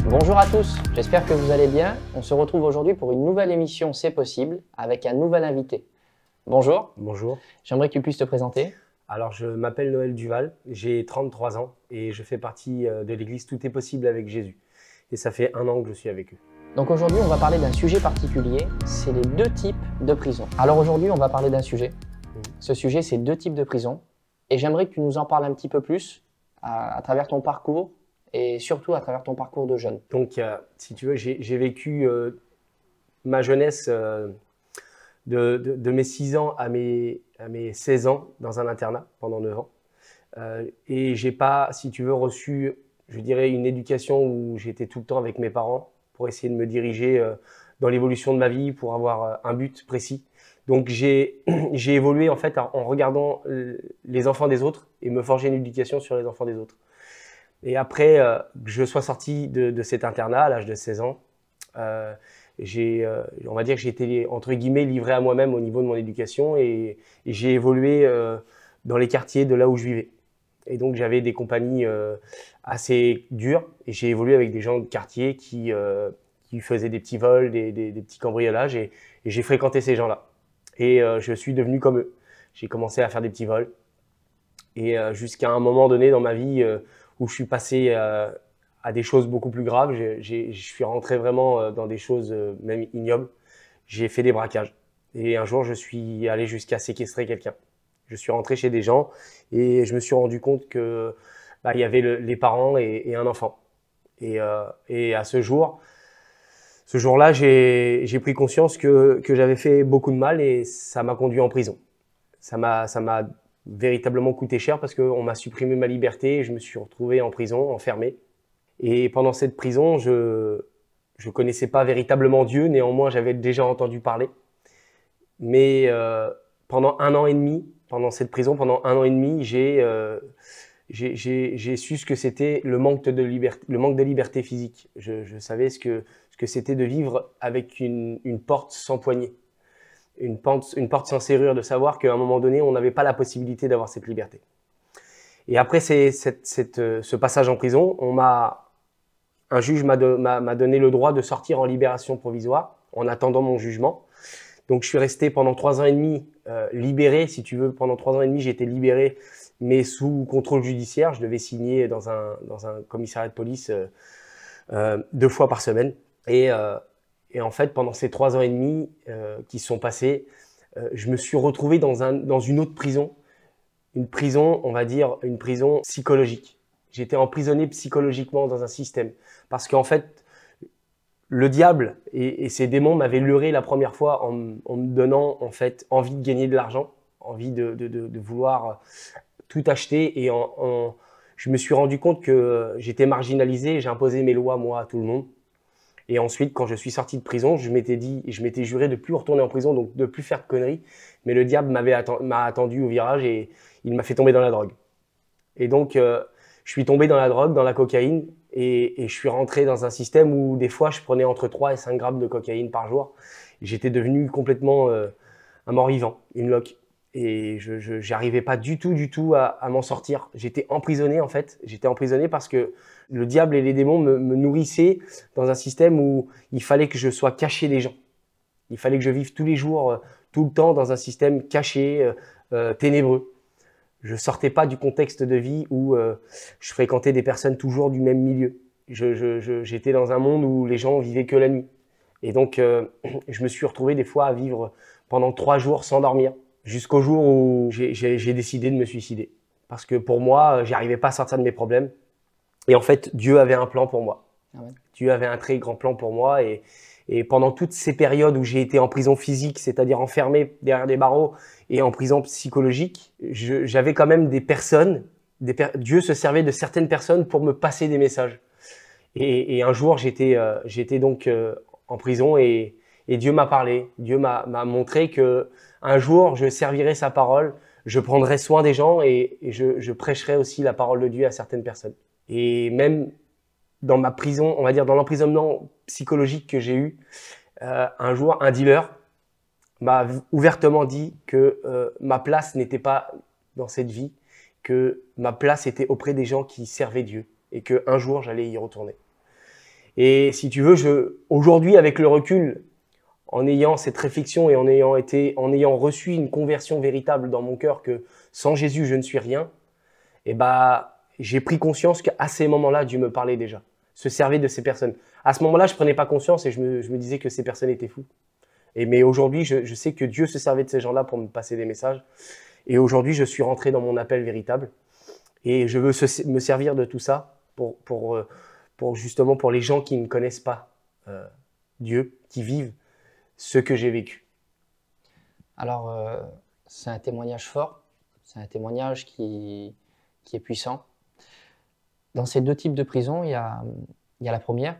Bonjour à tous, j'espère que vous allez bien. On se retrouve aujourd'hui pour une nouvelle émission C'est possible avec un nouvel invité. Bonjour. Bonjour. J'aimerais que tu puisses te présenter. Alors, je m'appelle Noël Duval, j'ai 33 ans et je fais partie de l'église Tout est possible avec Jésus. Et ça fait 1 an que je suis avec eux. Donc aujourd'hui, on va parler d'un sujet particulier, c'est les 2 types de prisons. Alors aujourd'hui, on va parler d'un sujet. Ce sujet, c'est 2 types de prisons. Et j'aimerais que tu nous en parles un petit peu plus à travers ton parcours et surtout à travers ton parcours de jeune. Donc, si tu veux, j'ai vécu ma jeunesse de mes 6 ans à mes 16 ans dans un internat pendant 9 ans. Et j'ai pas, si tu veux, reçu, je dirais, une éducation où j'étais tout le temps avec mes parents pour essayer de me diriger dans l'évolution de ma vie, pour avoir un but précis. Donc j'ai évolué en fait en regardant les enfants des autres et me forger une éducation sur les enfants des autres. Et après que je sois sorti de cet internat à l'âge de 16 ans, on va dire que j'ai été entre guillemets livré à moi-même au niveau de mon éducation et j'ai évolué dans les quartiers de là où je vivais. Et donc j'avais des compagnies assez dures et j'ai évolué avec des gens de quartier qui faisaient des petits vols, des petits cambriolages et j'ai fréquenté ces gens-là. Et je suis devenu comme eux. J'ai commencé à faire des petits vols et jusqu'à un moment donné dans ma vie où je suis passé à des choses beaucoup plus graves, je suis rentré vraiment dans des choses même ignobles. J'ai fait des braquages et un jour je suis allé jusqu'à séquestrer quelqu'un. Je suis rentré chez des gens et je me suis rendu compte que il y avait les parents et un enfant. Et à ce jour-là, j'ai pris conscience que j'avais fait beaucoup de mal et ça m'a conduit en prison. Ça m'a véritablement coûté cher parce qu'on m'a supprimé ma liberté et je me suis retrouvé en prison, enfermé. Et pendant cette prison, je connaissais pas véritablement Dieu, néanmoins j'avais déjà entendu parler. Mais pendant 1 an et demi, pendant cette prison, pendant 1 an et demi, j'ai su ce que c'était le manque de liberté physique. Je savais ce que c'était de vivre avec une porte sans poignée, une porte sans serrure, de savoir qu'à un moment donné, on n'avait pas la possibilité d'avoir cette liberté. Et après ce passage en prison, un juge m'a donné le droit de sortir en libération provisoire en attendant mon jugement. Donc je suis resté pendant 3 ans et demi libéré, si tu veux. Pendant 3 ans et demi, j'ai été libéré, mais sous contrôle judiciaire. Je devais signer dans un commissariat de police 2 fois par semaine. Et en fait, pendant ces 3 ans et demi qui sont passés, je me suis retrouvé dans une autre prison. Une prison, on va dire, une prison psychologique. J'étais emprisonné psychologiquement dans un système. Parce qu'en fait, le diable et ses démons m'avaient leurré la première fois en me donnant en fait envie de gagner de l'argent, envie de vouloir tout acheter. Et je me suis rendu compte que j'étais marginalisé et j'ai imposé mes lois, moi, à tout le monde. Et ensuite, quand je suis sorti de prison, je m'étais juré de plus retourner en prison, donc de plus faire de conneries. Mais le diable m'a attendu au virage et il m'a fait tomber dans la drogue. Et donc, je suis tombé dans la drogue, dans la cocaïne, et je suis rentré dans un système où des fois, je prenais entre 3 et 5 grammes de cocaïne par jour. J'étais complètement un mort-vivant, une loque. Et je n'arrivais pas du tout à m'en sortir. J'étais emprisonné en fait. J'étais emprisonné parce que le diable et les démons me nourrissaient dans un système où il fallait que je sois caché des gens. Il fallait que je vive tous les jours, tout le temps dans un système caché, ténébreux. Je sortais pas du contexte de vie où je fréquentais des personnes toujours du même milieu. J'étais dans un monde où les gens vivaient que la nuit. Et donc, je me suis retrouvé des fois à vivre pendant 3 jours sans dormir. Jusqu'au jour où j'ai décidé de me suicider. Parce que pour moi, j'arrivais pas à sortir de mes problèmes. Et en fait, Dieu avait un plan pour moi. Ah ouais. Dieu avait un très grand plan pour moi. Et pendant toutes ces périodes où j'ai été en prison physique, c'est-à-dire enfermé derrière des barreaux, et en prison psychologique, j'avais quand même des personnes, Dieu se servait de certaines personnes pour me passer des messages. Et un jour, j'étais donc en prison et Dieu m'a parlé. Dieu m'a montré que un jour, je servirai sa parole, je prendrai soin des gens et je prêcherai aussi la parole de Dieu à certaines personnes. Et même dans ma prison, on va dire dans l'emprisonnement psychologique que j'ai eu, un jour, un dealer m'a ouvertement dit que ma place n'était pas dans cette vie, que ma place était auprès des gens qui servaient Dieu et qu'un jour, j'allais y retourner. Et si tu veux, aujourd'hui, avec le recul, en ayant cette réflexion et en ayant reçu une conversion véritable dans mon cœur que sans Jésus, je ne suis rien, et j'ai pris conscience qu'à ces moments-là, Dieu me parlait déjà, se servait de ces personnes. À ce moment-là, je prenais pas conscience et je me disais que ces personnes étaient fous. Mais aujourd'hui, je sais que Dieu se servait de ces gens-là pour me passer des messages. Et aujourd'hui, je suis rentré dans mon appel véritable. Et je veux me servir de tout ça justement pour les gens qui ne connaissent pas Dieu, qui vivent ce que j'ai vécu. Alors, c'est un témoignage fort, c'est un témoignage qui est puissant. Dans ces deux types de prisons, il y a la première,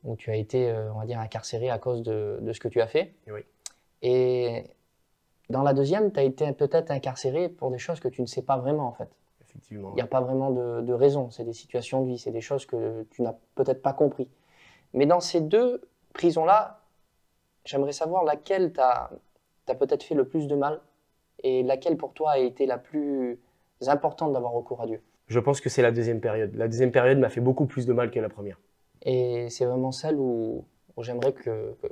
où tu as été, on va dire, incarcéré à cause de ce que tu as fait. Oui. Et dans la deuxième, tu as été peut-être incarcéré pour des choses que tu ne sais pas vraiment, en fait. Effectivement. Il n'y a pas vraiment de raison, c'est des situations de vie, c'est des choses que tu n'as peut-être pas compris. Mais dans ces deux prisons-là, j'aimerais savoir laquelle t'as peut-être fait le plus de mal et laquelle pour toi a été la plus importante d'avoir recours à Dieu. Je pense que c'est la deuxième période. La deuxième période m'a fait beaucoup plus de mal que la première. Et c'est vraiment celle où j'aimerais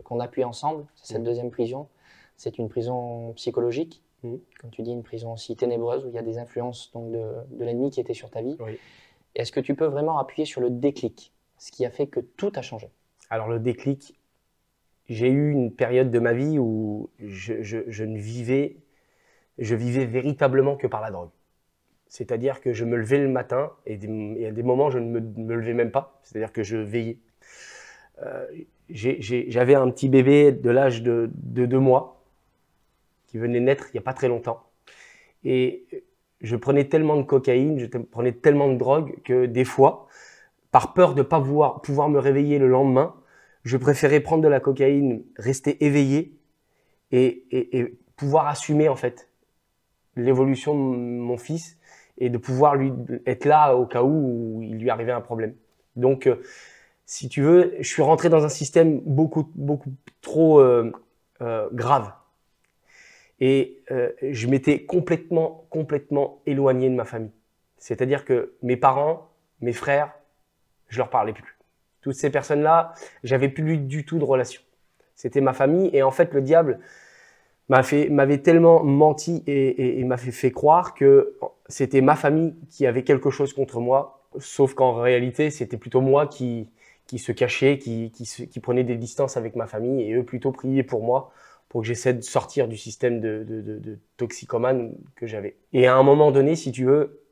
qu'on appuie ensemble, c'est cette deuxième prison. C'est une prison psychologique, comme tu dis, une prison aussi ténébreuse où il y a des influences donc, de l'ennemi qui étaient sur ta vie. Oui. Est-ce que tu peux vraiment appuyer sur le déclic, ce qui a fait que tout a changé? Alors le déclic, j'ai eu une période de ma vie où je vivais véritablement que par la drogue. C'est-à-dire que je me levais le matin et à des moments je ne me levais même pas, c'est-à-dire que je veillais. J'avais un petit bébé de l'âge de 2 mois qui venait naître il n'y a pas très longtemps. Et je prenais tellement de cocaïne, je prenais tellement de drogue que des fois, par peur de ne pas pouvoir me réveiller le lendemain, je préférais prendre de la cocaïne, rester éveillé et pouvoir assumer en fait l'évolution de mon fils et de pouvoir lui être là au cas où il lui arrivait un problème. Donc, si tu veux, je suis rentré dans un système beaucoup trop grave. Et je m'étais complètement éloigné de ma famille. C'est-à-dire que mes parents, mes frères, je leur parlais plus. Toutes ces personnes-là, j'avais plus du tout de relation. C'était ma famille et en fait, le diable m'avait tellement menti et m'a fait croire que c'était ma famille qui avait quelque chose contre moi, sauf qu'en réalité, c'était plutôt moi qui se cachait, qui prenait des distances avec ma famille et eux plutôt priaient pour moi pour que j'essaie de sortir du système de toxicomane que j'avais. Et à un moment donné, si tu veux,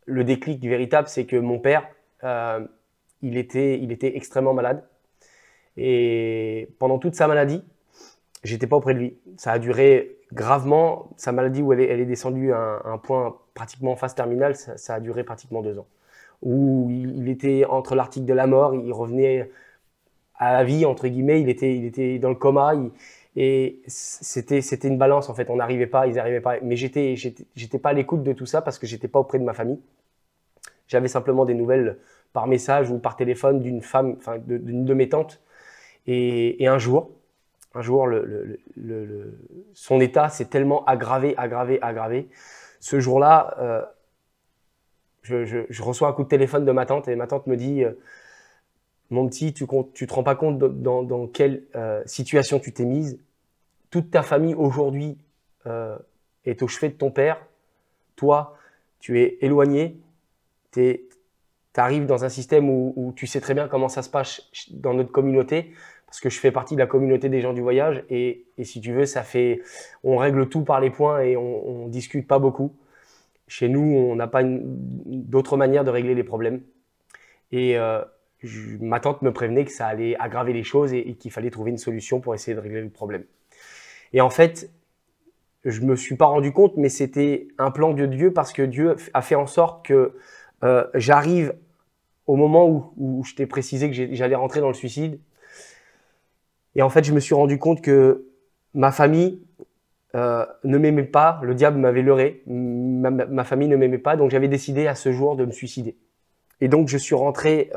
le déclic véritable, c'est que mon père, il était extrêmement malade. Et pendant toute sa maladie, j'étais pas auprès de lui. Ça a duré gravement. Sa maladie où elle est descendue à un point pratiquement en phase terminale, ça a duré pratiquement 2 ans. Où il était entre l'article de la mort, il revenait à la vie, entre guillemets, il était dans le coma. Et c'était une balance en fait, ils n'arrivaient pas. Mais j'étais pas à l'écoute de tout ça parce que j'étais pas auprès de ma famille. J'avais simplement des nouvelles par message ou par téléphone d'une femme, enfin d'une de mes tantes. Et un jour, son état s'est tellement aggravé. Ce jour-là, je reçois un coup de téléphone de ma tante et ma tante me dit mon petit, tu te rends pas compte dans quelle situation tu t'es mise. Toute ta famille aujourd'hui est au chevet de ton père. Toi, tu es éloigné. Tu arrives dans un système où tu sais très bien comment ça se passe dans notre communauté, parce que je fais partie de la communauté des gens du voyage. Et si tu veux, on règle tout par les points et on discute pas beaucoup. Chez nous, on n'a pas d'autre manière de régler les problèmes. Et ma tante me prévenait que ça allait aggraver les choses et qu'il fallait trouver une solution pour essayer de régler le problème. Et en fait, je me suis pas rendu compte, mais c'était un plan de Dieu parce que Dieu a fait en sorte que j'arrive au moment où je t'ai précisé que j'allais rentrer dans le suicide. Et en fait, je me suis rendu compte que ma famille ne m'aimait pas, le diable m'avait leurré, ma famille ne m'aimait pas, donc j'avais décidé à ce jour de me suicider. Et donc je suis rentré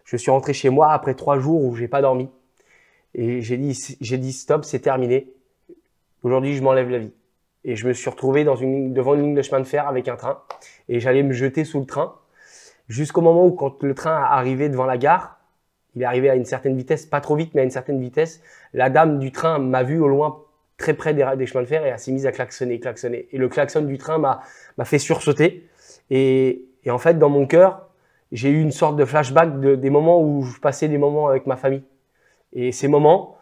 chez moi après 3 jours où j'ai pas dormi. Et j'ai dit stop, c'est terminé. Aujourd'hui, je m'enlève la vie. Et je me suis retrouvé devant une ligne de chemin de fer avec un train. Et j'allais me jeter sous le train. Jusqu'au moment où, quand le train arrivait devant la gare, il est arrivé à une certaine vitesse, pas trop vite, mais à une certaine vitesse. La dame du train m'a vu au loin, très près des chemins de fer, et elle s'est mise à klaxonner, klaxonner. Et le klaxon du train m'a fait sursauter. Et en fait, dans mon cœur, j'ai eu une sorte de flashback des moments où je passais des moments avec ma famille. Et ces moments,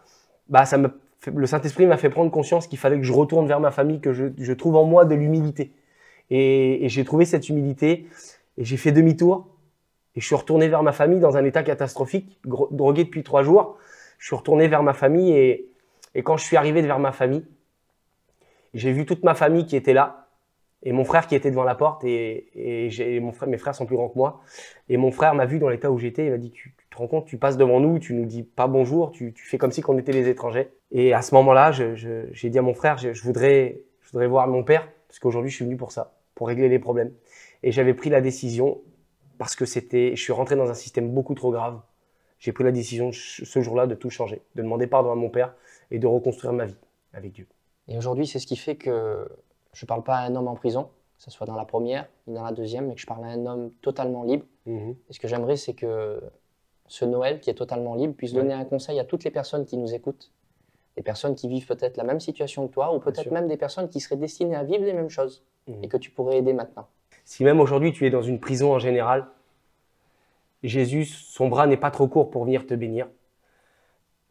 le Saint-Esprit m'a fait prendre conscience qu'il fallait que je retourne vers ma famille, que je trouve en moi de l'humilité. Et j'ai trouvé cette humilité et j'ai fait demi-tour. Et je suis retourné vers ma famille dans un état catastrophique, drogué depuis 3 jours. Je suis retourné vers ma famille et quand je suis arrivé vers ma famille, j'ai vu toute ma famille qui était là et mon frère qui était devant la porte et mes frères sont plus grands que moi. Et mon frère m'a vu dans l'état où j'étais, il m'a dit tu te rends compte, tu passes devant nous, tu nous dis pas bonjour, tu fais comme si on était les étrangers. Et à ce moment-là, j'ai dit à mon frère, je voudrais voir mon père parce qu'aujourd'hui je suis venu pour ça, pour régler les problèmes. Et j'avais pris la décision parce que je suis rentré dans un système beaucoup trop grave. J'ai pris la décision ce jour-là de tout changer, de demander pardon à mon père et de reconstruire ma vie avec Dieu. Et aujourd'hui, c'est ce qui fait que je ne parle pas à un homme en prison, que ce soit dans la première ni dans la deuxième, mais que je parle à un homme totalement libre. Et ce que j'aimerais, c'est que ce Noël, qui est totalement libre, puisse donner un conseil à toutes les personnes qui nous écoutent, des personnes qui vivent peut-être la même situation que toi, ou peut-être même des personnes qui seraient destinées à vivre les mêmes choses et que tu pourrais aider maintenant. Si même aujourd'hui tu es dans une prison en général, Jésus, son bras n'est pas trop court pour venir te bénir.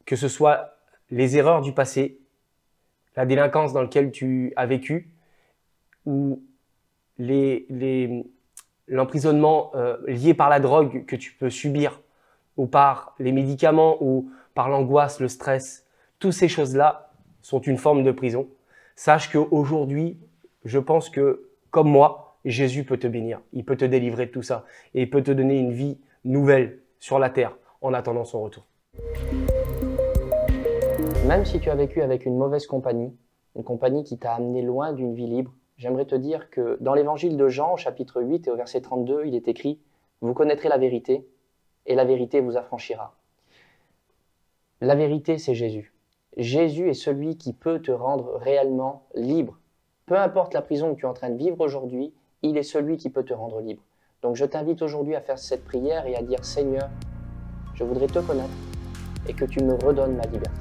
Que ce soit les erreurs du passé, la délinquance dans laquelle tu as vécu, ou l'emprisonnement lié par la drogue que tu peux subir, ou par les médicaments, ou par l'angoisse, le stress, toutes ces choses-là sont une forme de prison. Sache qu'aujourd'hui, je pense que, comme moi, Jésus peut te bénir. Il peut te délivrer de tout ça. Et il peut te donner une vie nouvelle sur la terre en attendant son retour. Même si tu as vécu avec une mauvaise compagnie, une compagnie qui t'a amené loin d'une vie libre, j'aimerais te dire que dans l'évangile de Jean, au chapitre 8 et au verset 32, il est écrit « Vous connaîtrez la vérité, et la vérité vous affranchira. » La vérité, c'est Jésus. Jésus est celui qui peut te rendre réellement libre. Peu importe la prison que tu es en train de vivre aujourd'hui, il est celui qui peut te rendre libre. Donc je t'invite aujourd'hui à faire cette prière et à dire « Seigneur, je voudrais te connaître et que tu me redonnes ma liberté. »